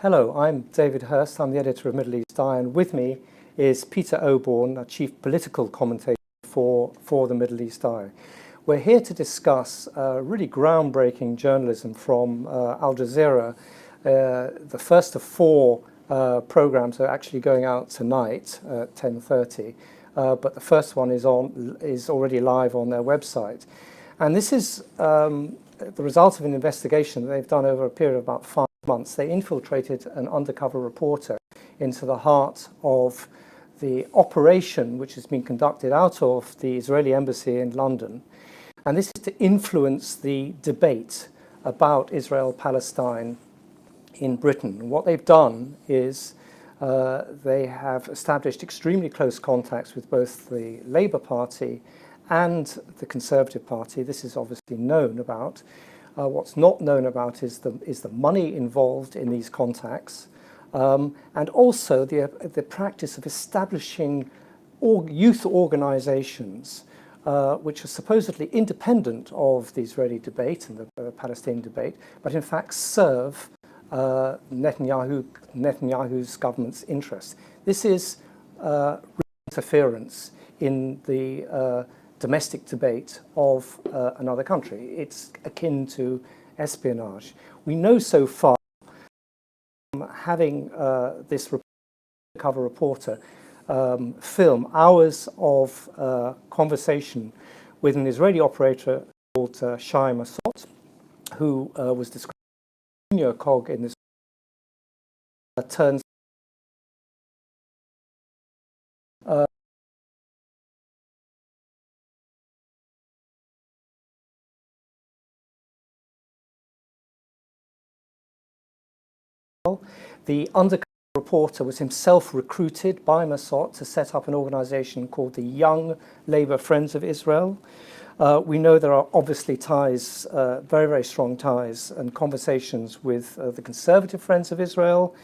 Hello, I'm David Hearst. I'm the editor of Middle East Eye, and with me is Peter Oborne, a chief political commentator for the Middle East Eye. We're here to discuss really groundbreaking journalism from Al-Jazeera. The first of four programs are actually going out tonight at 10:30, but the first one is already live on their website. And this is the result of an investigation that they've done over a period of about 5 months. They infiltrated an undercover reporter into the heart of the operation which has been conducted out of the Israeli embassy in London. And this is to influence the debate about Israel-Palestine in Britain. What they've done is they have established extremely close contacts with both the Labour Party and the Conservative Party. This is obviously known about. What's not known about is the money involved in these contacts, and also the practice of establishing youth organizations which are supposedly independent of the Israeli debate and the Palestinian debate, but in fact serve Netanyahu's government's interests. This is interference in the domestic debate of another country. It's akin to espionage. We know so far, having this undercover reporter film hours of conversation with an Israeli operator called Shai Masot, who was described as a junior cog in this, turns the undercover reporter was himself recruited by Masot to set up an organization called the Young Labour Friends of Israel. We know there are obviously ties, very, very strong ties and conversations with the Conservative Friends of Israel,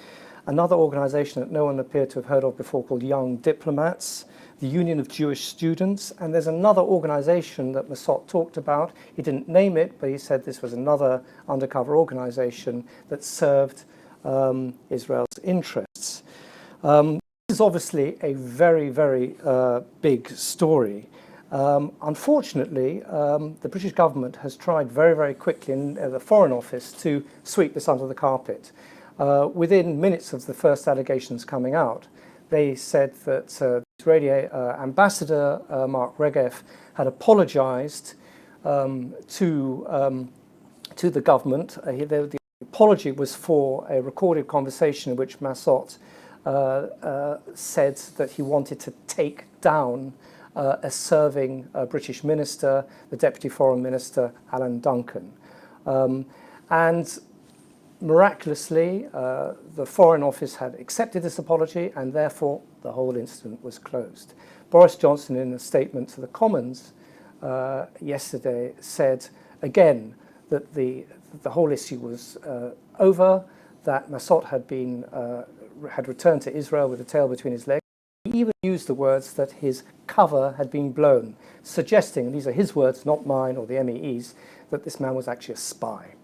another organization that no one appeared to have heard of before called Young Diplomats, the Union of Jewish Students, and there's another organization that Masot talked about. He didn't name it, but he said this was another undercover organization that served Israel's interests. This is obviously a very, very big story. Unfortunately, the British government has tried very, very quickly in the Foreign Office to sweep this under the carpet. Within minutes of the first allegations coming out, they said that the Israeli ambassador, Mark Regev, had apologized to the government. The apology was for a recorded conversation in which Masot said that he wanted to take down a serving British minister, the Deputy Foreign Minister, Alan Duncan. And miraculously, the Foreign Office had accepted this apology, and therefore the whole incident was closed. Boris Johnson, in a statement to the Commons yesterday, said again that the whole issue was over, that Masot had returned to Israel with a tail between his legs. He even used the words that his cover had been blown, suggesting, and these are his words, not mine or the MEE's, that this man was actually a spy.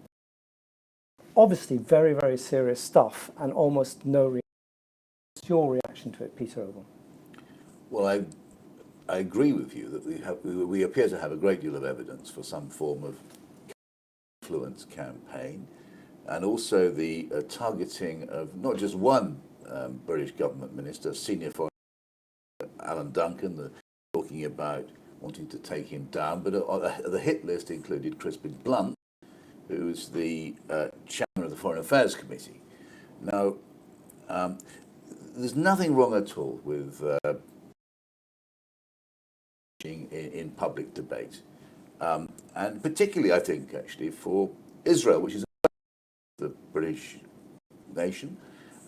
Obviously very, very serious stuff and almost no reaction. What's your reaction to it, Peter Oborne? Well, I agree with you that we appear to have a great deal of evidence for some form of influence campaign, and also the targeting of not just one British government minister, senior foreign minister, Alan Duncan, talking about wanting to take him down, but the hit list included Crispin Blunt, who's the chairman of the Foreign Affairs Committee. Now, there's nothing wrong at all with in public debate. And particularly, I think, actually, for Israel, which is the British nation,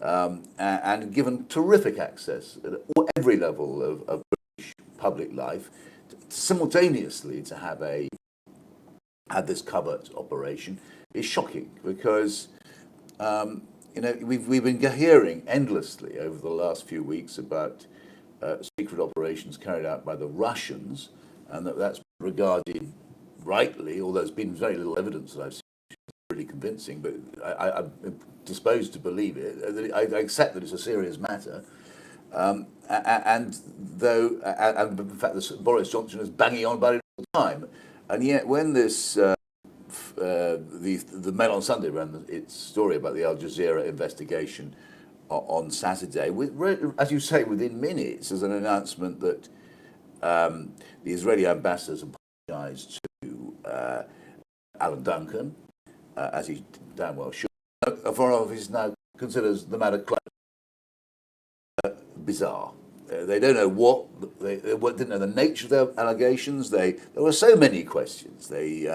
and given terrific access at every level of British public life, simultaneously to have this covert operation is shocking, because we've been hearing endlessly over the last few weeks about secret operations carried out by the Russians, and that's regarded rightly, although there's been very little evidence that I've seen really convincing, but I'm disposed to believe it. I accept that it's a serious matter. And though, and in fact, Boris Johnson is banging on about it all the time. And yet, when this, the Mail on Sunday ran its story about the Al-Jazeera investigation on Saturday, as you say, within minutes, there's an announcement that the Israeli ambassador has apologised to Alan Duncan, as he damn well should. A Foreign Office now considers the matter closed. Bizarre. They don't know they didn't know the nature of their allegations. There were so many questions. They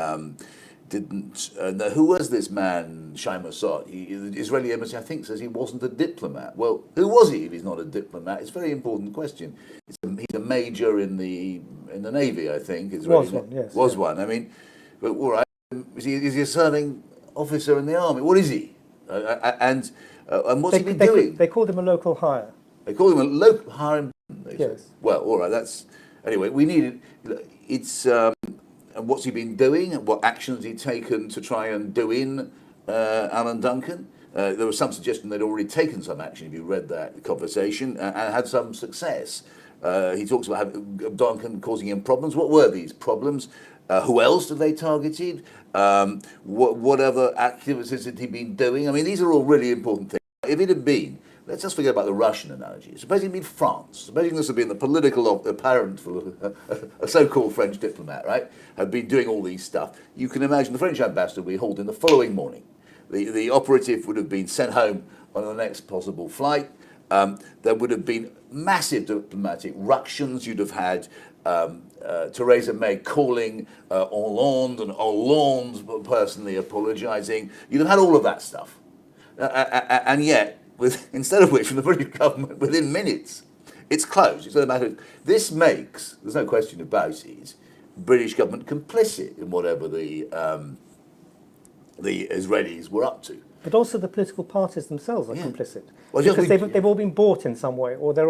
didn't know who was this man, Shai Mossad. The Israeli embassy, I think, says he wasn't a diplomat. Well, who was he if he's not a diplomat? It's a very important question. He's a major in the Navy, I think. Was one, yes. Was one. I mean, but all right, is he a serving officer in the army? What is he? And what's he been doing? They called him a local hire. They call him a local hiring. Yes. Well, all right. That's anyway. We need it. It's and what's he been doing? And what actions he taken to try and do in Alan Duncan? There was some suggestion they'd already taken some action. If you read that conversation, and had some success. He talks about Duncan causing him problems. What were these problems? Who else have they targeted? What other activities had he been doing? I mean, these are all really important things. If it had been, let's just forget about the Russian analogy. Supposing it had been France. Supposing this had been the political apparent for a so-called French diplomat, right? Had been doing all these stuff. You can imagine the French ambassador would be hauled in the following morning. The operative would have been sent home on the next possible flight. There would have been massive diplomatic ructions. You'd have had Theresa May calling Hollande and Hollande personally apologising. You'd have had all of that stuff. And yet, instead of which, from the British government, within minutes, it's closed. It's not a matter of, this makes, there's no question about it, British government complicit in whatever the Israelis were up to. But also the political parties themselves are complicit. Well, because they've all been bought in some way, or their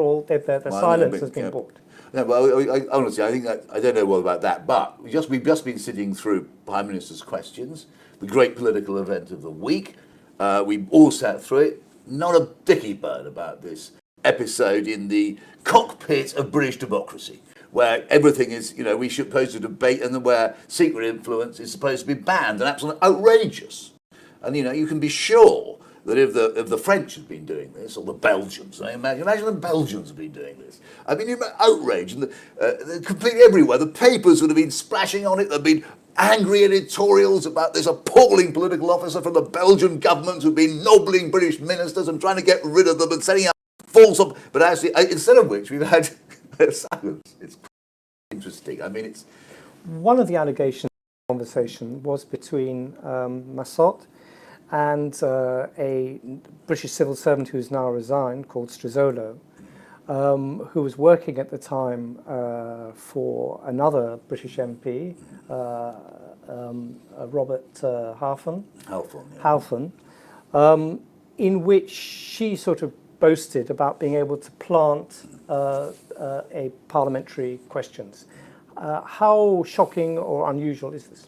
silence has been bought. No, but honestly, I think I don't know what about that. But we've just been sitting through Prime Minister's questions, the great political event of the week. We all sat through it. Not a dicky bird about this episode in the cockpit of British democracy, where everything is, we should supposed to debate, and where secret influence is supposed to be banned and absolutely outrageous. And you can be sure that if the French had been doing this, or the Belgians, imagine the Belgians have been doing this. I mean, outrage, and completely everywhere. The papers would have been splashing on it. There'd been angry editorials about this appalling political officer from the Belgian government who'd been nobbling British ministers and trying to get rid of them and setting up false. But actually, instead of which, we've had silence. It's interesting. I mean, it's one of the allegations in the conversation was between Mossad and a British civil servant who's now resigned, called Struzolo, who was working at the time for another British MP, Robert Halfon, in which she sort of boasted about being able to plant a parliamentary questions. How shocking or unusual is this?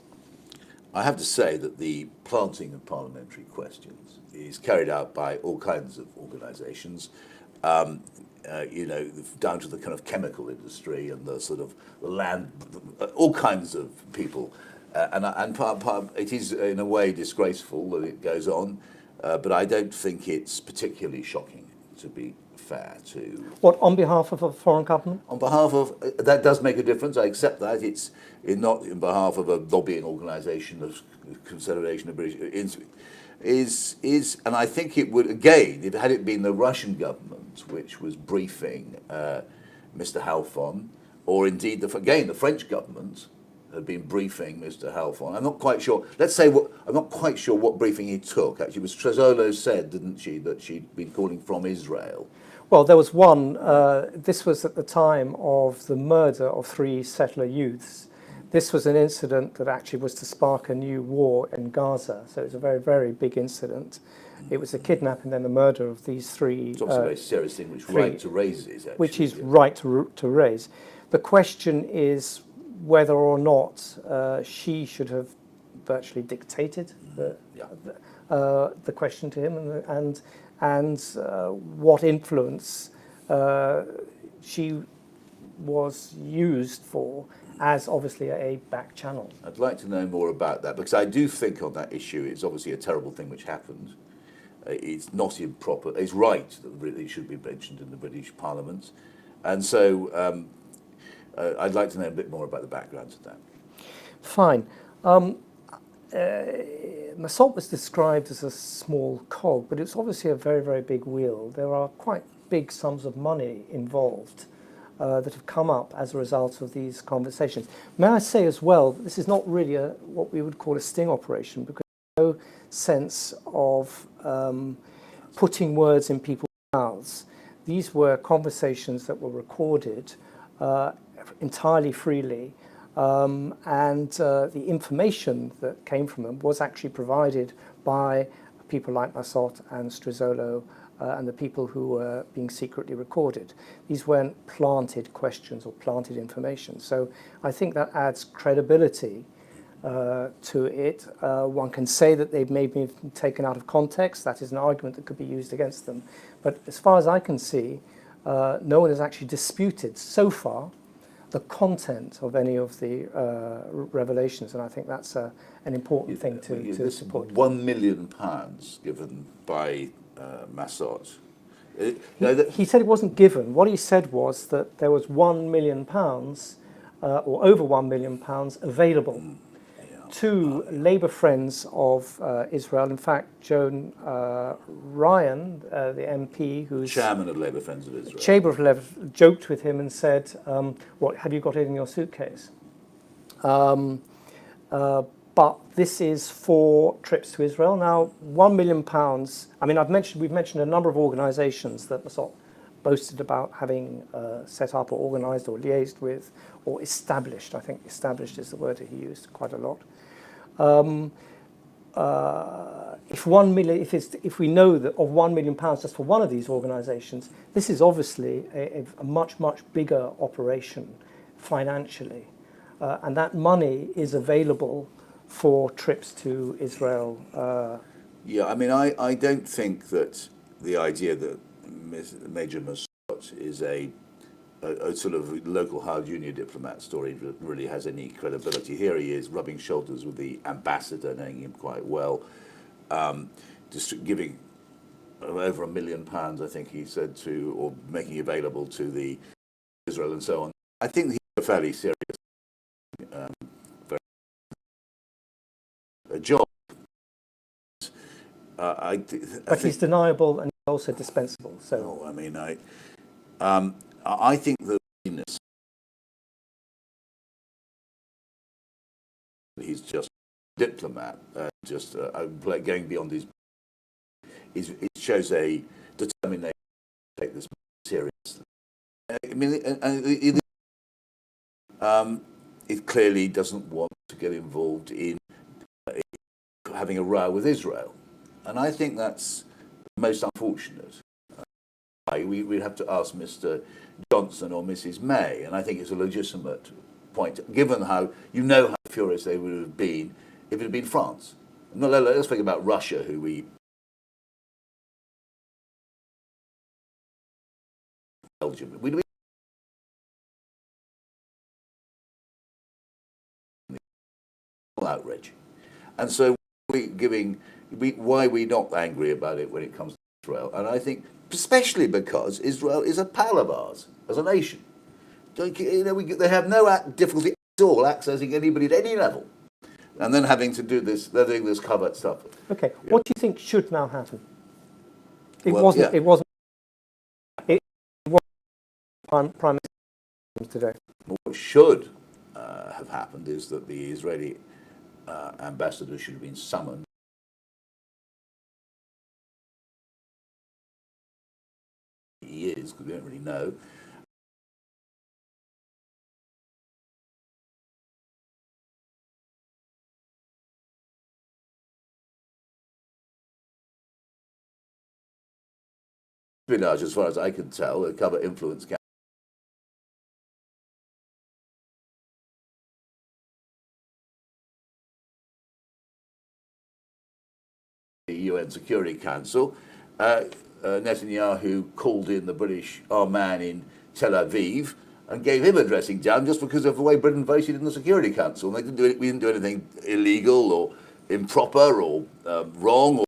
I have to say that the planting of parliamentary questions is carried out by all kinds of organisations, down to the kind of chemical industry and the sort of the land, all kinds of people. And part, it is in a way disgraceful that it goes on, but I don't think it's particularly shocking, to be fair to... What, on behalf of a foreign government? On behalf of... That does make a difference, I accept that. It's not in behalf of a lobbying organisation of Confederation of British... And I think it would, again, had it been the Russian government which was briefing Mr. Halfon, or indeed, the French government had been briefing Mr. Halfon. I'm not quite sure. I'm not quite sure what briefing he took. Actually, it was Struzolo said, didn't she, that she'd been calling from Israel. Well, there was one. This was at the time of the murder of 3 settler youths. This was an incident that actually was to spark a new war in Gaza. So it was a very, very big incident. It was a kidnapping and then the murder of these 3. It's also a very serious thing, which right to raise is actually. Which is right to raise. The question is whether or not she should have virtually dictated Yeah. the question to him, and what influence she was used for as obviously a back channel. I'd like to know more about that, because I do think on that issue it's obviously a terrible thing which happened. It's not improper. It's right that it should be mentioned in the British Parliament, and so I'd like to know a bit more about the background to that. Fine. Massault was described as a small cog, but it's obviously a very, very big wheel. There are quite big sums of money involved that have come up as a result of these conversations. May I say as well, this is not really what we would call a sting operation, because there's no sense of putting words in people's mouths. These were conversations that were recorded entirely freely, and the information that came from them was actually provided by people like Massault and Strizzolo and the people who were being secretly recorded. These weren't planted questions or planted information. So I think that adds credibility to it. One can say that they've maybe been taken out of context. That is an argument that could be used against them. But as far as I can see, no one has actually disputed so far the content of any of the revelations, and I think that's an important thing to support. £1 million given by Massault. He said it wasn't given. What he said was that there was £1 million or over £1 million available to Labour friends of Israel. In fact, Joan Ryan, the MP, who's chairman of Labour Friends of Israel, Chamber of Labour, joked with him and said, "What have you got in your suitcase?" But this is for trips to Israel. Now, £1 million. I mean, we've mentioned a number of organisations that Massault boasted about having set up or organised or liaised with or established. I think established is the word that he used quite a lot. If we know that of £1 million just for one of these organisations, this is obviously a much, much bigger operation financially, and that money is available for trips to Israel. Yeah, I mean, I don't think that the idea that Major Massault is a sort of local hard junior diplomat story really has any credibility. Here he is rubbing shoulders with the ambassador, knowing him quite well, just giving over £1 million, I think he said, to, or making available to the Israel and so on. I think he's a fairly serious job. But he's deniable and also dispensable. So I mean, I think that he's just a diplomat, just going beyond his. It shows a determination to take this seriously. I mean, it clearly doesn't want to get involved in having a row with Israel, and I think that's most unfortunate. We'd have to ask Mr. Johnson or Mrs. May, and I think it's a legitimate point, given how furious they would have been if it had been France. No, let's think about Russia, who we Belgium. We'd be outrage, and so why are we not angry about it when it comes to Israel? And I think, especially because Israel is a pal of ours as a nation. They have no difficulty at all accessing anybody at any level, and then having to do this, they're doing this covert stuff. Okay, what do you think should now happen? It wasn't. It wasn't Prime Minister today. What should have happened is that the Israeli ambassador should have been summoned. He is, because we don't really know. Espionage, as far as I can tell, a covert influence UN Security Council. Netanyahu called in the British our man in Tel Aviv and gave him a dressing down just because of the way Britain voted in the Security Council. And they didn't do it, we didn't do anything illegal or improper or wrong.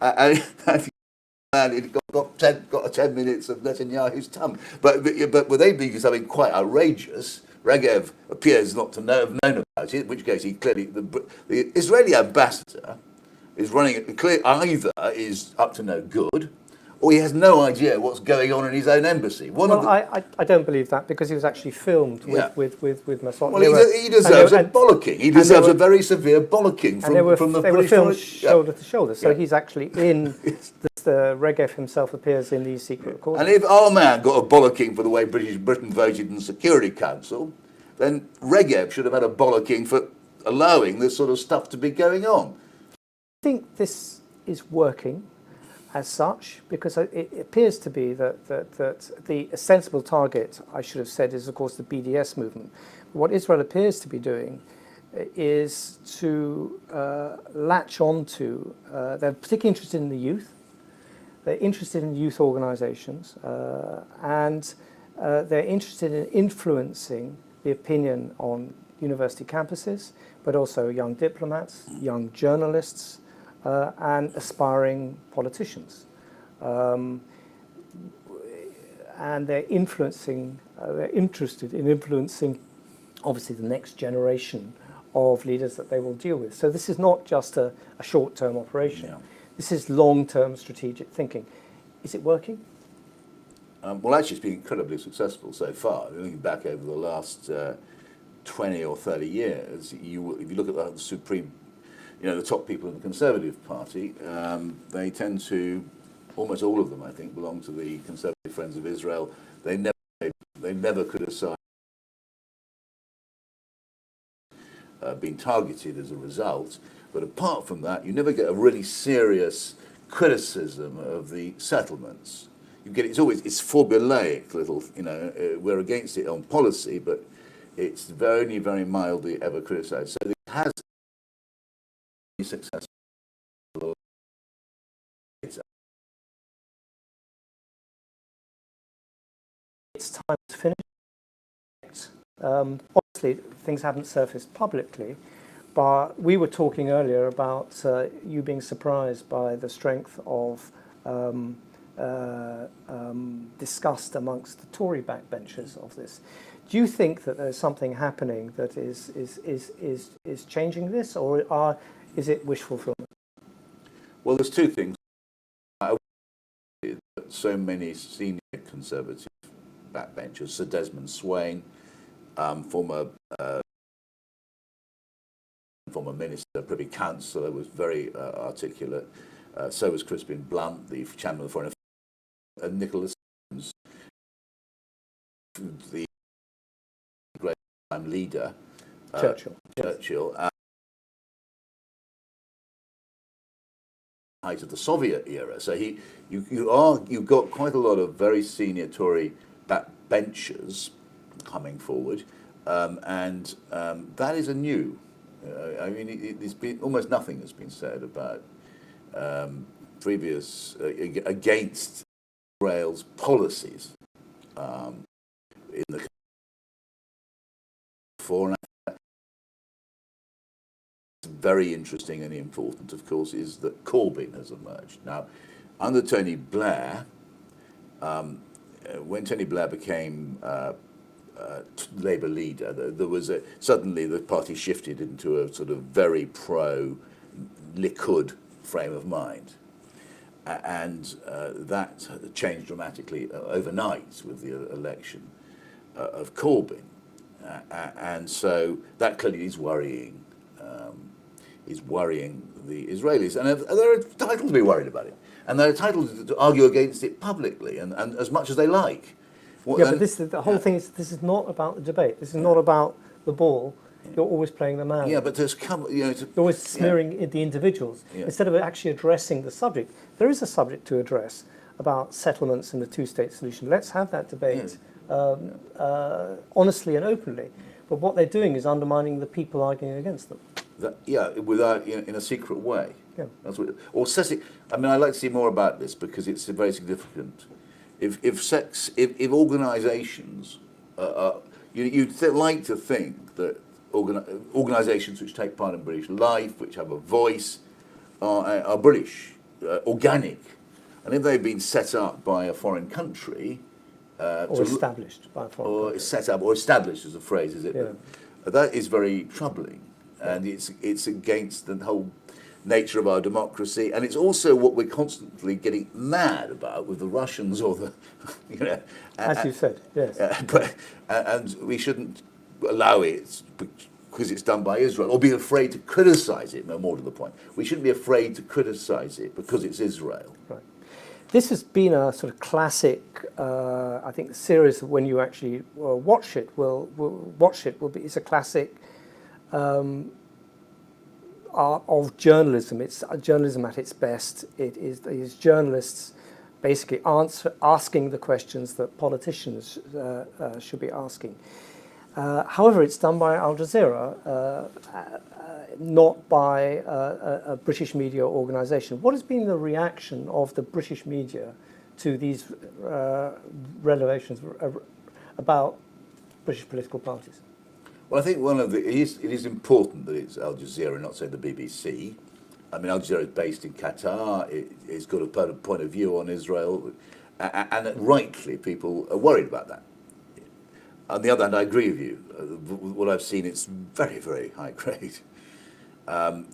And it got 10 minutes of Netanyahu's tongue. But were they doing something quite outrageous? Regev appears not to have known about it, in which case he clearly, the Israeli ambassador is running, clear either is up to no good, or he has no idea what's going on in his own embassy. I don't believe that, because he was actually filmed with Mossad. Well, he deserves a bollocking. He deserves a very severe bollocking from the British. They were filmed shoulder to shoulder, so he's actually in. The Regev himself appears in these secret recordings. And if our man got a bollocking for the way Britain voted in the Security Council, then Regev should have had a bollocking for allowing this sort of stuff to be going on. I think this is working as such, because it appears to be that the sensible target, I should have said, is of course the BDS movement. What Israel appears to be doing is to latch on to, they're particularly interested in the youth, they're interested in youth organizations, and they're interested in influencing the opinion on university campuses, but also young diplomats, young journalists, and aspiring politicians. And they're interested in influencing, obviously, the next generation of leaders that they will deal with. So this is not just a short-term operation. Yeah. This is long-term strategic thinking. Is it working? Well, actually, it's been incredibly successful so far. Looking back over the last 20 or 30 years, if you look at the supreme, the top people in the Conservative Party, they tend to, almost all of them, I think, belong to the Conservative Friends of Israel. They never criticise being targeted as a result. But apart from that, you never get a really serious criticism of the settlements. You get it's formulaic little, we're against it on policy, but it's very, very mildly ever criticised. So it has been successful. It's time to finish. Obviously, things haven't surfaced publicly, but we were talking earlier about you being surprised by the strength of disgust amongst the Tory backbenchers of this. Do you think that there's something happening that is changing this, or is it wishful fulfillment? Well, there's two things. So many senior Conservative backbenchers, Sir Desmond Swain, former Minister, Privy Councillor, was very articulate. So was Crispin Blunt, the Chairman of the Foreign Affairs, and Nicholas Jones, the great time leader, Churchill. Height of the Soviet era. So you've got quite a lot of very senior Tory backbenchers coming forward, and that is a new. I mean, it's been almost nothing has been said about previous against Israel's policies in the before. And very interesting and important, of course, is that Corbyn has emerged. Now, under Tony Blair, when Tony Blair became Labour leader, there was suddenly the party shifted into a sort of very pro-Likud frame of mind. And that changed dramatically overnight with the election of Corbyn. And so that clearly is worrying the Israelis. And they're entitled to be worried about it. And they're entitled to argue against it publicly and as much as they like. But the whole thing is, this is not about the debate. This is not about the ball. You're always playing the man. Yeah, but there's you're always smearing the individuals instead of actually addressing the subject. There is a subject to address about settlements and the two-state solution. Let's have that debate honestly and openly. But what they're doing is undermining the people arguing against them. Without in a secret way. Yeah. That's what, or I mean, I'd like to see more about this because it's very significant. If organisations, you'd like to think that organisations which take part in British life, which have a voice, are British, organic, and if they've been set up by a foreign country, or established by a foreign country. or set up or established, as a phrase, is it? Yeah. That is very troubling, and it's against the whole nature of our democracy, and it's also what we're constantly getting mad about with the Russians or the, you know, As you said, yes. And we shouldn't allow it because it's done by Israel, or be afraid to criticise it. No more to the point, we shouldn't be afraid to criticise it because it's Israel. Right. This has been a sort of classic. I think the series, when you actually watch it, will be. It's a classic art of journalism. It's journalism at its best. It is journalists basically asking the questions that politicians should be asking. However, it's done by Al-Jazeera, not by a British media organisation. What has been the reaction of the British media to these revelations about British political parties? Well, I think it is important that it's Al Jazeera, not say the BBC. I mean, Al Jazeera is based in Qatar. It's got a point of view on Israel, and rightly people are worried about that. On the other hand, I agree with you. What I've seen, it's very, very high grade, and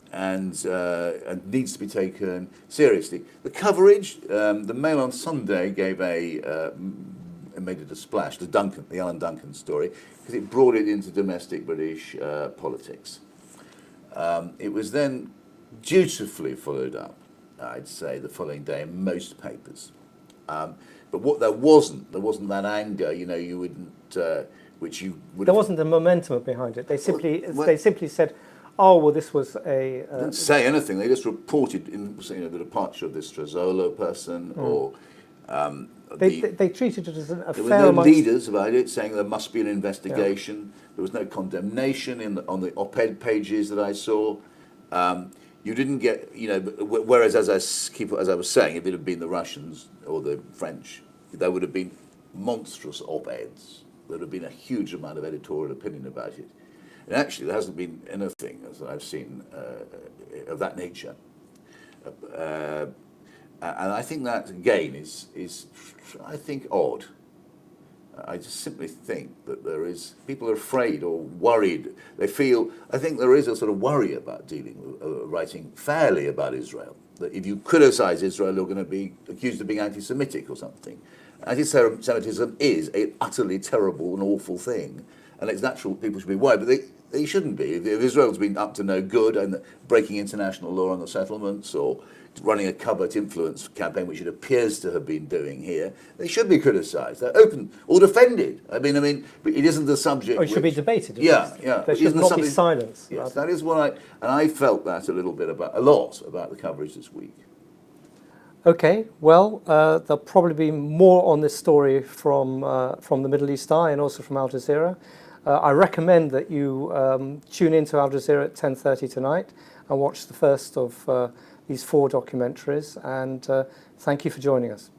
needs to be taken seriously. The coverage, the Mail on Sunday made it a splash. The Alan Duncan story, because it brought it into domestic British politics. It was then dutifully followed up, I'd say, the following day in most papers. But what there wasn't that anger. You know, you wouldn't, which you would. There wasn't the momentum behind it. They simply said, "Oh, well, this was a." They didn't say anything. They just reported the departure of this Strazzolo person, or. They treated it as a there fair were no leaders about it, saying there must be an investigation. Yeah. There was no condemnation on the op-ed pages that I saw. You didn't get, you know. Whereas, as I was saying, if it had been the Russians or the French, there would have been monstrous op-eds. There would have been a huge amount of editorial opinion about it. And actually, there hasn't been anything, as I've seen, of that nature. And I think that, again, is I think, odd. I just simply think that people are afraid or worried. I think there is a sort of worry about writing fairly about Israel. That if you criticise Israel, you're going to be accused of being anti-Semitic or something. Anti-Semitism is an utterly terrible and awful thing. And it's natural people should be worried, but they shouldn't be. If Israel's been up to no good and breaking international law on the settlements, or running a covert influence campaign, which it appears to have been doing here, they should be criticised. They're open or defended. I mean, it isn't the subject. Or it should be debated. Yeah. There should not be silence. Yes, that is what I felt that a lot about the coverage this week. Okay, well, there'll probably be more on this story from the Middle East Eye and also from Al Jazeera. I recommend that you tune into Al Jazeera at 10:30 tonight and watch the first of these 4 documentaries, and thank you for joining us.